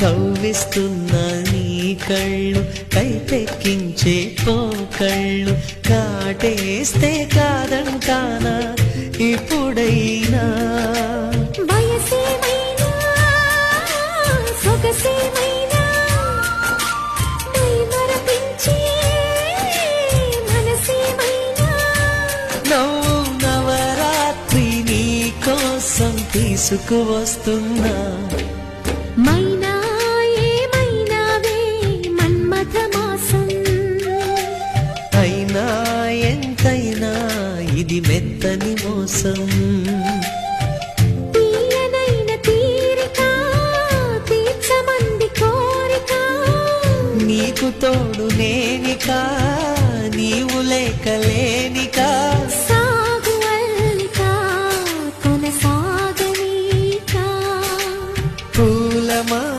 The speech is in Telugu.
కవ్విస్తున్న నీ కళ్ళు కైపెక్కించే పోకళ్ళు కాటేస్తే కాదంటానా ఇప్పుడైనా వయసేమైనా సొగసేమైనా మరపించే మనసేమైనా నవ్వు నవరాత్రి నీ కోసం తీసుకువస్తున్నా మైనా ఏమైనావే మన్మథ మాసం అయినా ఎంతైనా ఇది మెత్తని మోసం తీయనైన తీరిక తీర్చమంది కోరిక నీకు తోడు నేనికా నీవు లేక లేనికా